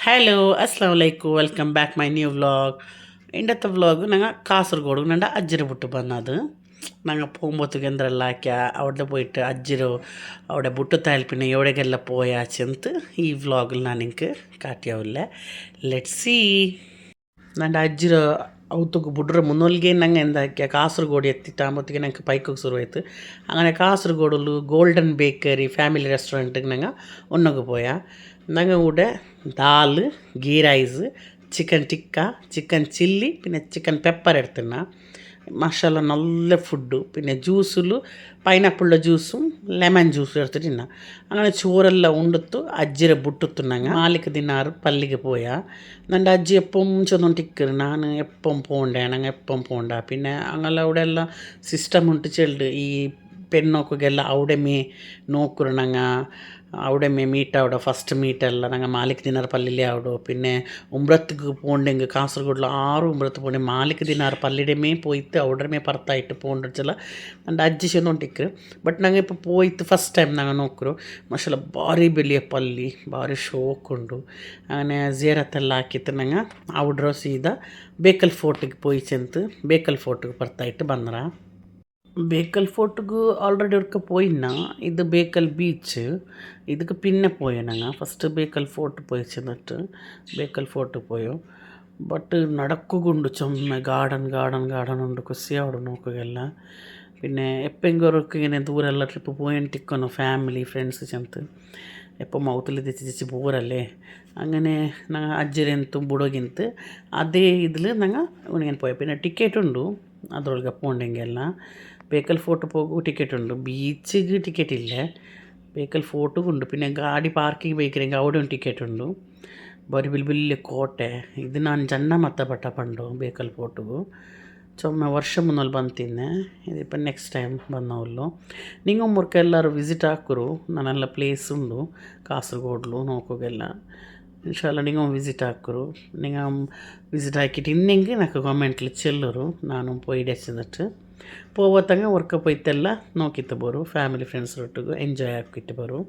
hello അസ്സാം വലൈക്കും welcome back my new vlog ഇന്നത്തെ വ്ളോഗ് ഞങ്ങൾ കാസർഗോഡ് ഞങ്ങളുടെ അജ്ജര വിട്ട് വന്നത് ഞങ്ങൾ പോകുമ്പോഴത്തേക്ക് എന്തെല്ലാം ആക്കിയ അവിടെ പോയിട്ട് അജ്ജരു അവിടെ ബുಟ್ಟುತ್ತಾಯಿಲ್ പിന്നെ എവിടേക്കെല്ലാം പോയാച്ചെಂತ ഈ വ്ളോഗിൽ ഞാൻ നിങ്ങൾക്ക് കാട്ടിയാവില്ല ലെറ്റ് സീ ನನ್ನ ಅಜ್ಜಿರ ಅವತ್ತಿಗೆ ಬಿಡ್ರೆ ಮುನ್ನೋಲ್ಗೆ ನಂಗೆ ಎಂದಾಕ್ಯ ಕಾಸರಗೋಡು ಎತ್ತಿಟ್ಟಾകുമ്പോഴത്തേക്ക് ഞങ്ങൾക്ക് പൈക്കൊക്കെ ശുരുവായിട്ട് അങ്ങനെ കാസർഗോഡിൽ ഗോൾഡൻ ബേക്കറി ഫാമിലി റെസ്റ്റോറൻറ്റിಗೆ ഞങ്ങൾ ഒന്നൊക്കെ പോയാ ഞങ്ങൾ കൂടെ dal ghee rice chicken tikka chicken chilli പിന്നെ ചിക്കൻ പെപ്പർ എടുത്തിരുന്ന മസാല നല്ല ഫുഡ് പിന്നെ ജ്യൂസിൽ പൈനാപ്പിളിൻ്റെ ജ്യൂസും ലെമൺ ജ്യൂസും എടുത്തിട്ട് തിന്ന അങ്ങനെ ചോറെല്ലാം ഉണ്ടിತ್ತು ಅಜ್ಜಿರ ಬಿಟ್ಟಿತ್ತು ನಂಗೆ ನಾಲ್ಕು ದಿನ പള്ളിക്ക് പോയാ എൻ്റെ അജ്ജി എപ്പം ചെന്നോണ്ടിരിക്കറ് ഞാൻ എപ്പം പോകണ്ടേ ഞങ്ങൾ എപ്പം പോകണ്ട പിന്നെ അങ്ങനെ അവിടെ എല്ലാം സിസ്റ്റം ഉണ്ട് ചെല്ല് ഈ പെണ്ണോക്കെല്ലാം അവിടെ മേ നോക്കുറ് ഞങ്ങൾ അവിടെ മേ മീറ്റ് അവിടെ ഫസ്റ്റ് മീറ്റല്ല ഞങ്ങൾ മാലിക് ദിനാർ പള്ളിയിലെ അവിടെ പിന്നെ ഉംറത്തേക്ക് പോകണ്ടെങ്കിൽ കാസർഗോഡിൽ 6 ഉംറത്ത് പോകണ്ടേ മാലിക് ദിനാർ പള്ളിയുടെ മേ പോയിട്ട് അവിടെ മേ പുറത്തായിട്ട് പോകണ്ടെച്ചാൽ എൻ്റെ അജ്ജി ചെന്നോണ്ടിരിക്കറ് ಬಟ್ ನಂಗೆ ഇപ്പോൾ പോയിട്ട് ഫസ്റ്റ് ടൈം ഞങ്ങൾ നോക്കರು ಮಾಷಲ್ಲ ಭಾರಿ ಬೆಲೆಯ ಪಲ್ಲಿ ಭಾರಿ ಶೋಕುಂಡು അങ്ങനെ ಜಿಯಾರತ್ತೆಲ್ಲ ಹಾಕಿತ್ತು ನಂಗೆ അവിടെ ಸೀದಾ ಬೇಕಲ್ ಫೋರ್ಟಿಗೆ പോയി ചെന്ന് ಬೇಕಲ್ ಫೋರ್ಟಿಗೆ പുറത്തായിട്ട് ಬಂದ್ರ ಬೇಕಲ್ ಫೋರ್ಟ್ಗೆ ಆಲ್ರೆಡಿ ಅವ್ರಿಗೆ പോയിന്ന ഇത് ಬೇಕಲ್ ബീച്ച് இதுக்கு പിന്നെ പോയോ ഞങ്ങൾ ഫസ്റ്റ് ಬೇಕಲ್ ಫೋರ್ಟ್ പോയി ചെന്നിട്ട് ಬೇಕಲ್ ಫೋರ್ಟ್ പോയോ ബട്ട് നടക്കുകൊണ്ട് ചുമ്മാ ഗാർഡൻ ഉണ്ട് കുസി അവിടെ നോക്കുകയല്ല പിന്നെ എപ്പെങ്കിലൊക്കെ ഇങ്ങനെ ദൂരമുള്ള ട്രിപ്പ് പോയിട്ടിരിക്കുന്നു ഫാമിലി ഫ്രണ്ട്സ് ചെന്ന് എപ്പോൾ മൗത്തിൽ തെച്ചിച്ച് പോരല്ലേ അങ്ങനെ ഞങ്ങൾ ಅಜ್ಜರೆಂತು ಬುಡೋಗಿಂತ ಅದೇ ഇതിൽ ഞങ്ങൾ ഇങ്ങനെ പോയ പിന്നെ ಟಿಕೆಟ್ ಉಂಡು ಅದರೊಳಗೆ പോകണ്ടെങ്കിಲ್ಲ ಬೇಕಲ್ ಫೋರ್ಟ್ ಹೋಗು ಟಿಕೆಟ್ ಉಂಡು ಬೀಚಿಗೆ ಟಿಕೆಟ್ ಇಲ್ಲ ಬೇಕಲ್ ಫೋರ್ಟಿಗೆ ಉಂಡು പിന്നെ ಗಾಡಿ ಪಾರ್ಕಿಂಗ್ ಬೇಕಿರಂಗೆ അവിടെ ಟಿಕೆಟ್ ಉಂಡು ಬರೀ വലിയ ಕೋಟೆ ಇದು ನಾನು ಜನ್ನ ಮತ್ತಪಟ್ಟ ಪಂಡು ಬೇಕಲ್ ಫೋರ್ಟಿಗೂ ചുമ്മാ വർഷം മുന്നോൽ ಬಂತಿದ್ದೆ ഇതിപ്പോൾ ನೆಕ್ಸ್ಟ್ ಟೈಮ್ ಬಂದವಲ್ಲು നിങ്ങൾ മുറുക്കെ ಎಲ್ಲರೂ ವಿಸಿಟ್ ಹಾಕರು ನನ್ನೆಲ್ಲ ಪ್ಲೇಸ್ ಉಂಡು ಕಾಸರಗೋಡ್ಲು ನೋಕೋಗೆಲ್ಲ ഇൻഷാല്ല നിങ്ങൾ വിസിറ്റ് ആക്കರು നിങ്ങൾ വിസിറ്റ് ആക്കിയിട്ട് ಇನ್ನೆಂಗೆ నాకు ಕಾಮೆಂಟ್ಲಿ ಚೆಲ್ಲರು ನಾನು പോയി ചെന്നിട്ട് പോവത്തങ്ങ ഉറക്ക പോയിട്ടെಲ್ಲ നോക്കിയിട്ട് ಬರು ಫ್ಯಾಮಿಲಿ ಫ್ರೆಂಡ್ಸ್ ಒಟ್ಟಿಗೆ ಎಂಜಾಯ್ ಹಾಕಿಟ್ಟು ಬರು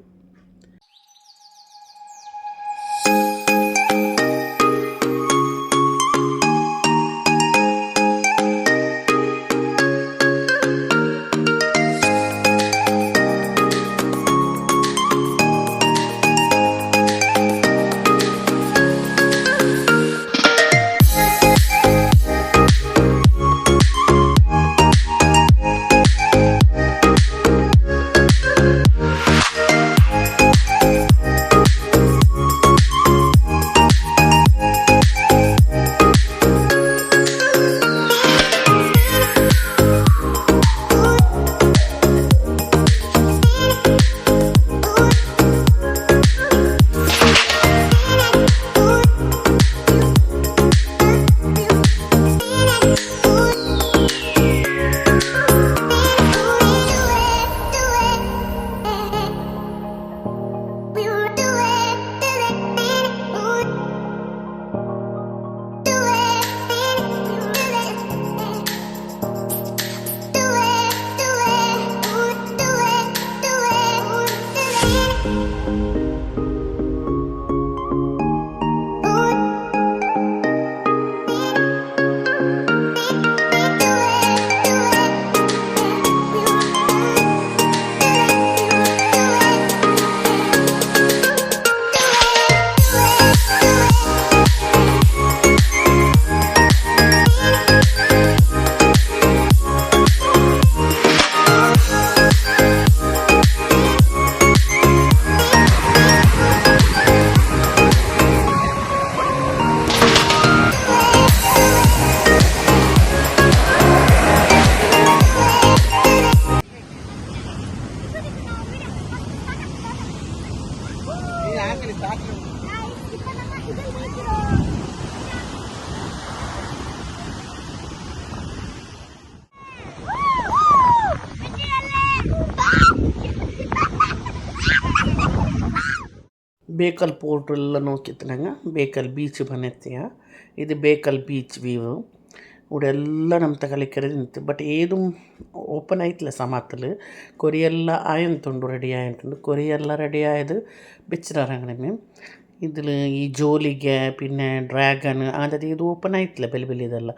ಬೇಕಲ್ ಪೋರ್ಟೆಲ್ಲ ನೋಕಿತ್ತನಾಗ ಬೇಕಲ್ ಬೀಚ್ ಬಂದೆತ್ತೀಯ ಇದು ಬೇಕಲ್ ಬೀಚ್ ವ್ಯೂ ഇവിടെയെല്ലാം ನಮ್ಮ തകലിക്കര നിന്നിട്ട് ബട്ട് ഏതും ഓപ്പൺ ആയിട്ടില്ല സമാത്തിൽ കൊറിയെല്ലാം ആയതുണ്ട് റെഡി ആയിട്ടുണ്ട് കൊറിയെല്ലാം റെഡി ആയത് വെച്ചിട്ടാണ് അങ്ങനെ ഇതിൽ ഈ ജോലിಗೆ പിന്നെ ಡ್ರ್ಯಾಗನ್ അതായത് ഇത് ഓപ്പൺ ആയിട്ടില്ല ಬೆಲೆ ಇದೆಲ್ಲ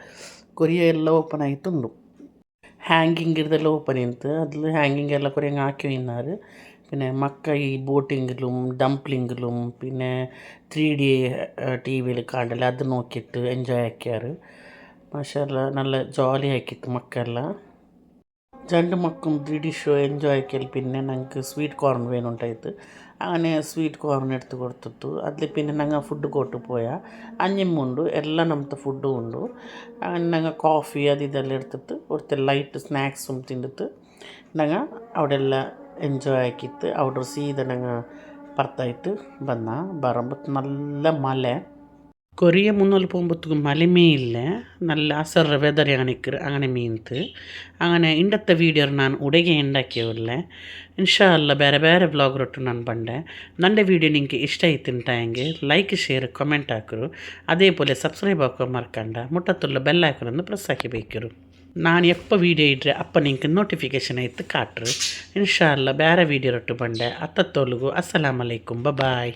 ಕೊರಿಯ ಎಲ್ಲ ಓಪನ್ ಆಯ್ತುಂಡು ಹ್ಯಾಂಗಿಂಗ್ ಇರ್ದೆಲ್ಲ ಓಪನ್ ಇತ್ತು അതിൽ ഹാങ്ങിങ് എല്ലാം കുറേ ആക്കി ഇന്നാറ് പിന്നെ മക്ക ഈ ബോട്ടിങ്ങിലും ഡംപ്ലിങ്ങിലും പിന്നെ 3D ടി വിയിൽ കാണല് അത് നോക്കിയിട്ട് എൻജോയ് ആക്കിയാറ് മാഷാഅല്ലാ നല്ല ജോലി ആക്കിയിട്ട് മക്കെല്ലാം രണ്ട് മക്കും 3D ഷോ എൻജോയ് ആക്കിയാൽ പിന്നെ ഞങ്ങൾക്ക് സ്വീറ്റ് കോർൺ വേണുണ്ടായിട്ട് അങ്ങനെ സ്വീറ്റ് കോർൺ എടുത്ത് കൊടുത്തിട്ടു അതിൽ പിന്നെ ഞങ്ങൾ ഫുഡ് കോർട്ട് പോയാൽ അഞ്ഞിമുണ്ട് എല്ലാം നമുക്ക് ഫുഡും ഉണ്ട് അങ്ങനെ ഞങ്ങൾ കോഫി അത് ഇതെല്ലാം എടുത്തിട്ട് കുറച്ച് ലൈറ്റ് സ്നാക്സും തിന്നിട്ട് ഞങ്ങൾ അവിടെ എല്ലാം എൻജോയ് ആക്കിയിട്ട് അവിടെ സീത ഞങ്ങൾ പുറത്തായിട്ട് ബറുമ്പോൾ നല്ല മല കൊറിയ മുന്നോട്ട് പോകുമ്പോഴത്തേക്കും മലമേ ഇല്ല നല്ല അസറ വെതറിയാണ് നിൽക്കുക അങ്ങനെ മീൻത്ത് അങ്ങനെ ഇണ്ടത്തെ വീഡിയോ ನಾನು ಉಡುಗೆ ഉണ്ടാക്കിಯವ್ರಲ್ಲೇ ಇನ್ಶಾ ಅಲ್ಲ ಬೇರೆ ಬೇರೆ ವ್ಲಾಗ್ ರೊಟ್ಟು ನಾನು ಬಂಡೆ ನನ್ನ വീഡിയോ നിങ്ങൾക്ക് ഇഷ്ടമായിട്ടുണ്ടെങ്കിൽ ലൈക്ക് ഷെയർ കമൻറ്റ് ആക്കರು അതേപോലെ സബ്സ്ക്രൈബ് ആക്കുക മറക്കണ്ട മുട്ടത്തുള്ള ബെല്ലൈക്കനൊന്ന് പ്രസ് ആക്കി വയ്ക്കರು ನಾನು ಎಪ್ಪ ವೀಡಿಯೋ ಇಡ್ರೆ ಅಪ್ಪ ನಿಂಗೆ ನೋಟಿಫಿಕೇಷನ್ ಆಯ್ತು ಕಾಟ್ರು ಇನ್ಶಾ ಅಲ್ಲ ಬೇರೆ ವೀಡಿಯೋ ರೊಟ್ಟು ಬಂಡೆ ಅತ್ತತ್ತೋಲ್ಗು ಅಸ್ಸಲಾಮ್ ಅಲೈಕುಂ ಬಾಯ್